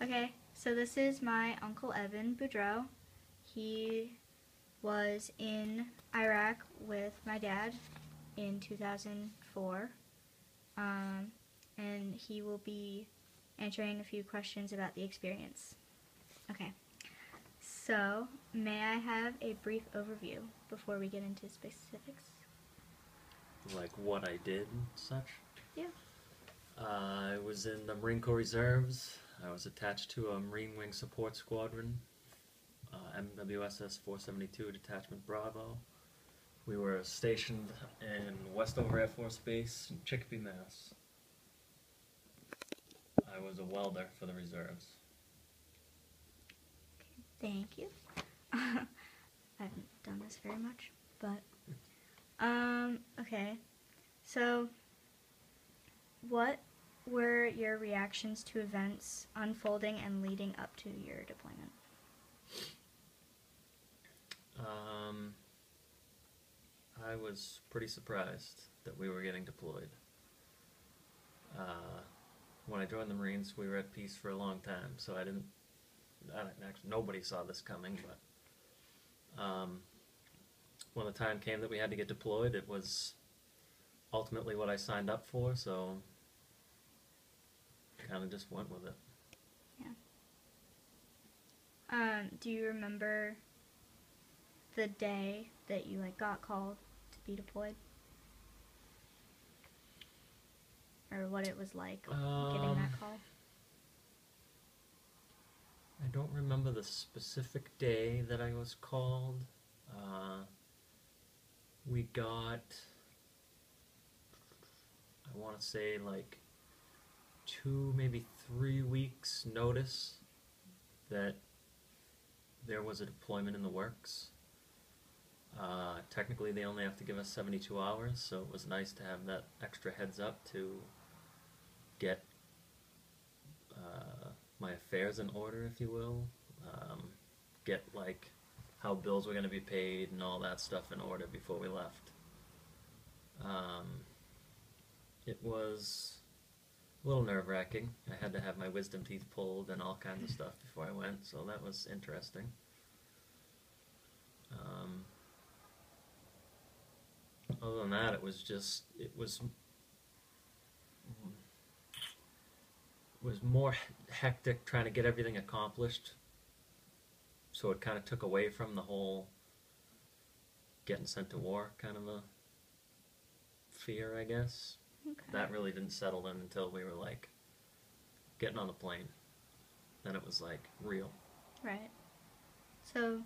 Okay, so this is my Uncle Evan Boudreau. He was in Iraq with my dad in 2004, and he will be answering a few questions about the experience. Okay, so may I have a brief overview before we get into specifics? Like what I did and such. Yeah. I was in the Marine Corps Reserves. I was attached to a Marine Wing Support Squadron, MWSS 472 Detachment Bravo. We were stationed in Westover Air Force Base in Chicopee, Mass. I was a welder for the reserves. Thank you. I haven't done this very much, but okay. So, what were your reactions to events unfolding and leading up to your deployment? I was pretty surprised that we were getting deployed. When I joined the Marines, we were at peace for a long time, so I didn't actually, nobody saw this coming, but when the time came that we had to get deployed, it was ultimately what I signed up for, so kind of just went with it. Yeah. Do you remember the day that you got called to be deployed? Or what it was like getting that call? I don't remember the specific day that I was called. We got, I want to say, like 2, maybe 3 weeks notice that there was a deployment in the works. Technically they only have to give us 72 hours, so it was nice to have that extra heads up to get my affairs in order, if you will. Get like how bills were going to be paid and all that stuff in order before we left. It was a little nerve-wracking. I had to have my wisdom teeth pulled and all kinds of stuff before I went, so that was interesting. Other than that, it was more hectic trying to get everything accomplished, so it kind of took away from the whole getting sent to war kind of a fear, I guess. Okay. That really didn't settle in until we were like getting on the plane. Then it was like real. Right. So,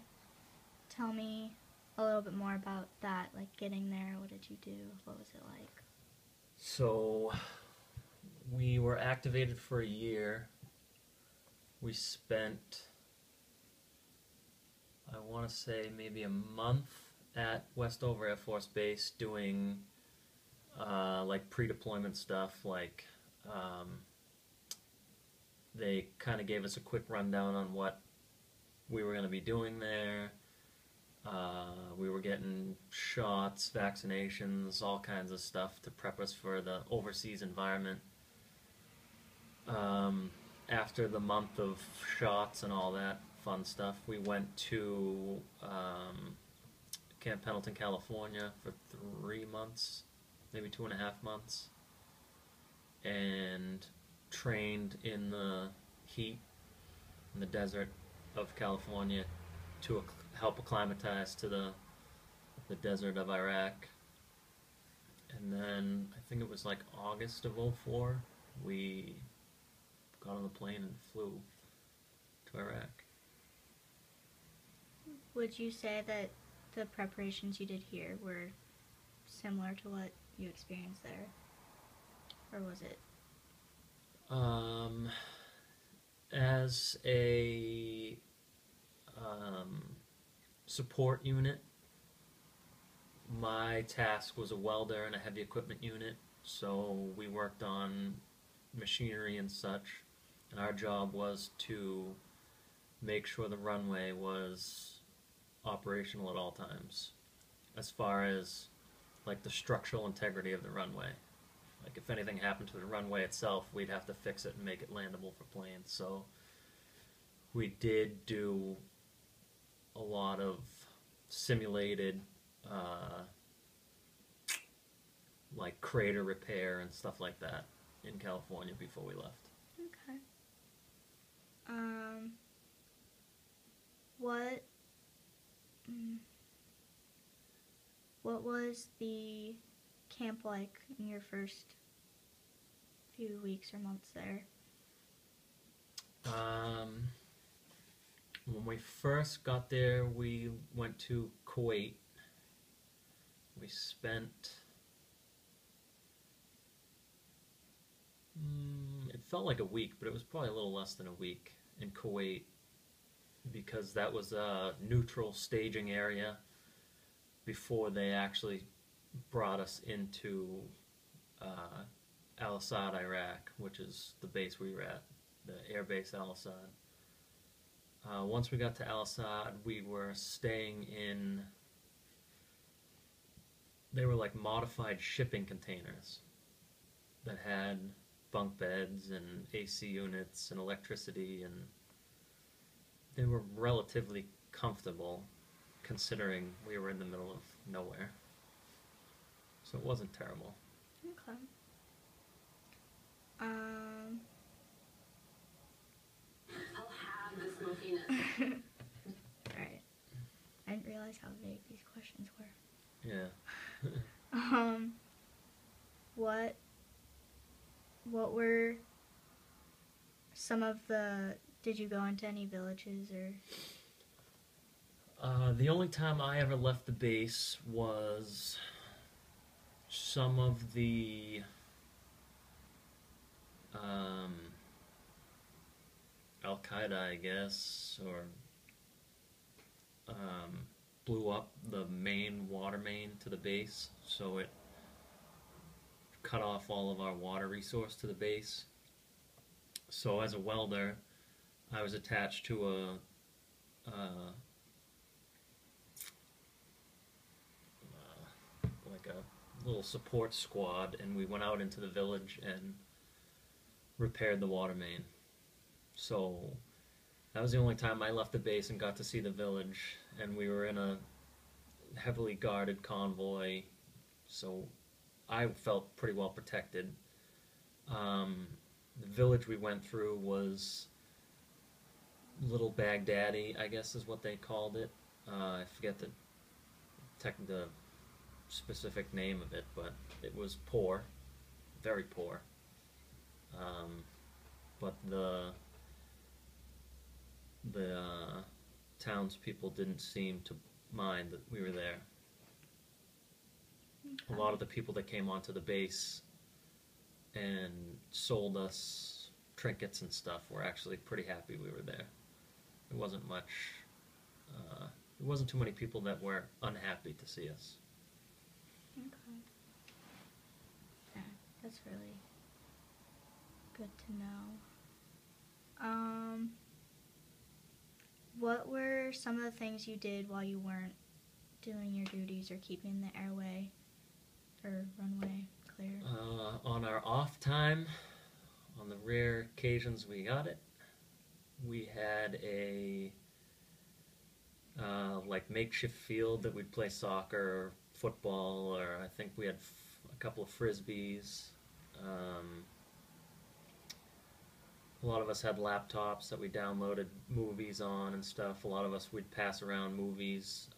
tell me a little bit more about that, like getting there. What did you do? What was it like? So, we were activated for a year. We spent, I want to say, maybe a month at Westover Air Force Base doing like pre-deployment stuff. Like they kind of gave us a quick rundown on what we were going to be doing there. We were getting shots, vaccinations, all kinds of stuff to prep us for the overseas environment. After the month of shots and all that fun stuff, we went to Camp Pendleton, California for 3 months, maybe 2.5 months, and trained in the heat in the desert of California to help acclimatize to the desert of Iraq. And then I think it was like August of '04, we got on the plane and flew to Iraq. Would you say that the preparations you did here were similar to what you experienced there? Or was it? As a support unit, my task was a welder in a heavy equipment unit, so we worked on machinery and such, and our job was to make sure the runway was operational at all times, as far as like the structural integrity of the runway. Like if anything happened to the runway itself, we'd have to fix it and make it landable for planes. So We did do a lot of simulated, uh, like crater repair and stuff like that in California before we left. Okay. What mm, what was the camp like in your first few weeks or months there? When we first got there, we went to Kuwait. We spent, it felt like a week, but it was probably a little less than a week in Kuwait because that was a neutral staging area before they actually brought us into Al Assad, Iraq, which is the base we were at, the air base Al Assad. Once we got to Al Assad, we were staying in, they were like modified shipping containers that had bunk beds and AC units and electricity, and they were relatively comfortable considering we were in the middle of nowhere. So it wasn't terrible. Okay. I'll have the smokiness. Alright. I didn't realize how vague these questions were. Yeah. What were some of the, did you go into any villages or? The only time I ever left the base was some of the Al-Qaeda, I guess, or blew up the main water main to the base, so it cut off all of our water resource to the base. So as a welder, I was attached to like a little support squad, and we went out into the village and repaired the water main. So that was the only time I left the base and got to see the village, and we were in a heavily guarded convoy, so I felt pretty well protected. The village we went through was Little Baghdadi, I guess is what they called it. I forget the specific name of it, but it was poor, very poor. But the townspeople didn't seem to mind that we were there. Okay. A lot of the people that came onto the base and sold us trinkets and stuff were actually pretty happy we were there. It wasn't much, there wasn't too many people that were unhappy to see us. Okay. Yeah, that's really good to know. What were some of the things you did while you weren't doing your duties or keeping the airway or runway clear? On our off time, on the rare occasions we got it, we had a like makeshift field that we'd play soccer or football, or I think we had a couple of frisbees. A lot of us had laptops that we downloaded movies on and stuff. A lot of us would pass around movies.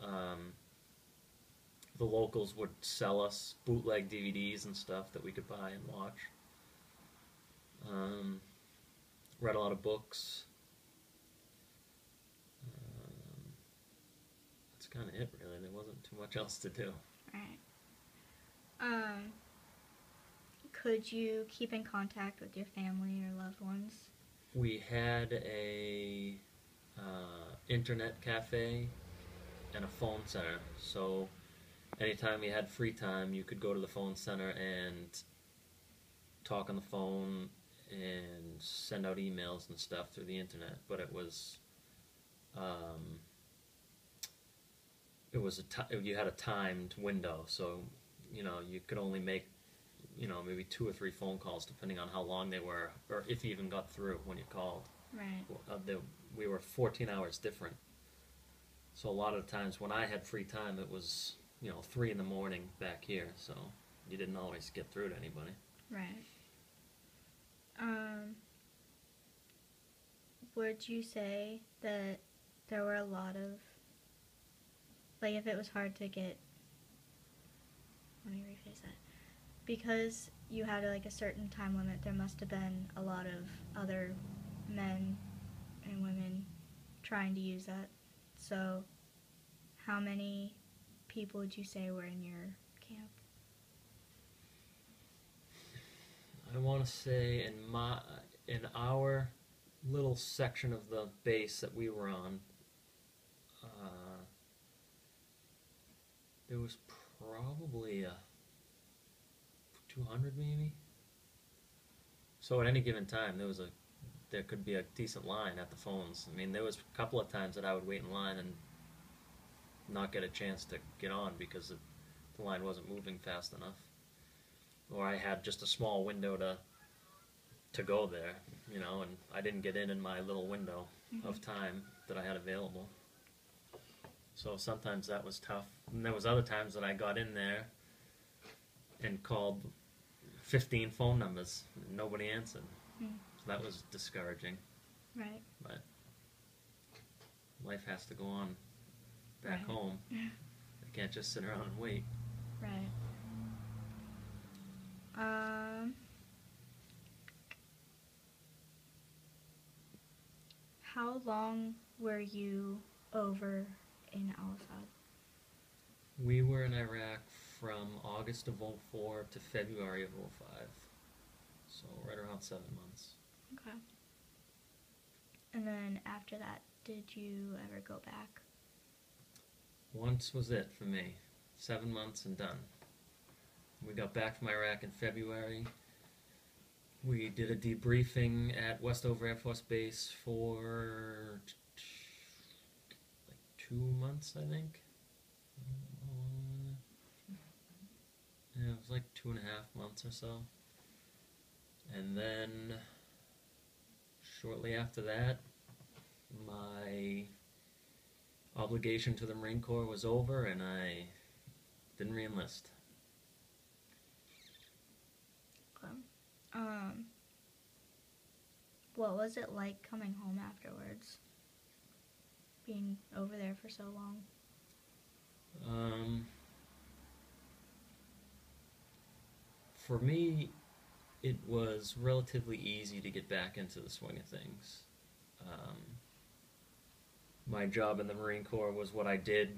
The locals would sell us bootleg DVDs and stuff that we could buy and watch. Read a lot of books. That's kind of it, really. There wasn't too much else to do. Right. Could you keep in contact with your family or loved ones? We had a internet cafe and a phone center, so anytime you had free time, you could go to the phone center and talk on the phone and send out emails and stuff through the internet. But it was you had a timed window, so you could only make maybe 2 or 3 phone calls depending on how long they were, or if you even got through when you called. Right. We were 14 hours different. So a lot of the times when I had free time, it was 3 in the morning back here. So you didn't always get through to anybody. Right. Would you say that there were a lot of, like, if it was hard to get, let me rephrase that, because you had like a certain time limit, there must have been a lot of other men and women trying to use that. So how many people would you say were in your camp? I want to say in our little section of the base that we were on, there was probably 200 maybe. So at any given time, there could be a decent line at the phones. I mean, there was a couple of times that I would wait in line and not get a chance to get on because the line wasn't moving fast enough, or I had just a small window to go there, and I didn't get in my little window of time that I had available. So sometimes that was tough. And there was other times that I got in there and called 15 phone numbers and nobody answered. So that was discouraging. Right. But life has to go on back home. I can't just sit around and wait. Right. How long were you over in Al-Assad? We were in Iraq from August of 04 to February of 05. So right around 7 months. Okay. And then after that, did you ever go back? Once was it for me. 7 months and done. We got back from Iraq in February. We did a debriefing at Westover Air Force Base for like 2 months, I think. Yeah, it was like 2.5 months or so. And then shortly after that, my obligation to the Marine Corps was over and I didn't re-enlist. Okay. What was it like coming home afterwards? Being over there for so long? For me, it was relatively easy to get back into the swing of things. My job in the Marine Corps was what I did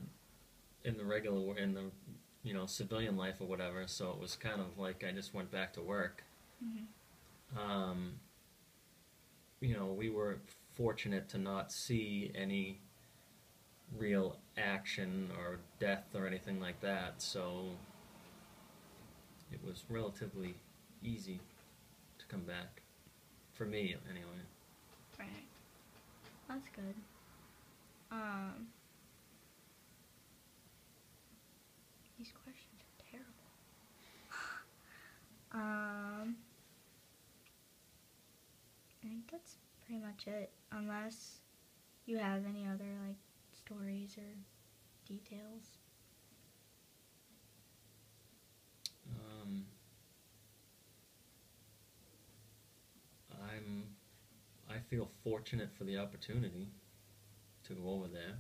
in the civilian life or whatever, so it was kind of like I just went back to work. We were fortunate to not see any real action or death or anything like that, so it was relatively easy to come back. For me, anyway. Right. That's good. These questions are terrible. I think that's pretty much it. Unless you have any other, like, stories or details. I feel fortunate for the opportunity to go over there.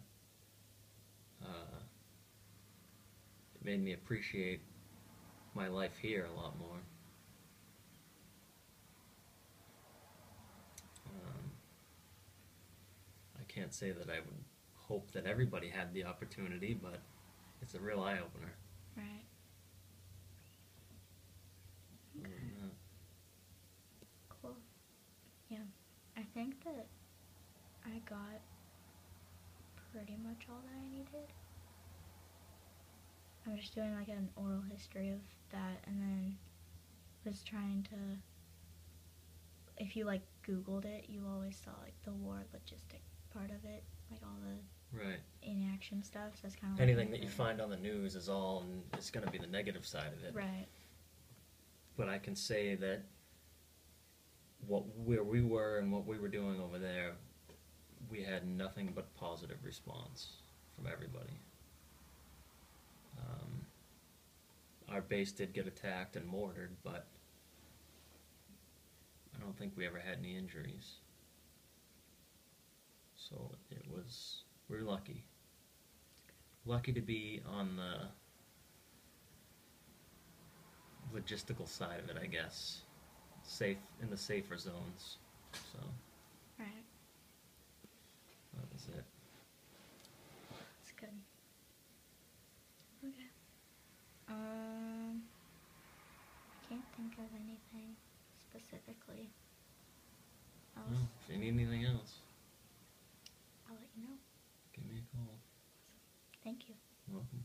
It made me appreciate my life here a lot more. I can't say that I would hope that everybody had the opportunity, but it's a real eye-opener. Right. Okay. Cool. Yeah. I think that I got pretty much all that I needed. I'm just doing like an oral history of that, and then was trying to, if you like Googled it, you always saw like the war logistic part of it, like all the inaction stuff. So that's kind of anything that you find on the news is all, and it's going to be the negative side of it. Right. But I can say that where we were and what we were doing over there, we had nothing but positive response from everybody. Our base did get attacked and mortared, but I don't think we ever had any injuries. So we were lucky. Lucky to be on the logistical side of it, I guess. Safe, in the safer zones. So, Right. that was it. That's good. Okay. I can't think of anything specifically else. Well, if you need anything else, I'll let you know. give me a call. Thank you. You're welcome.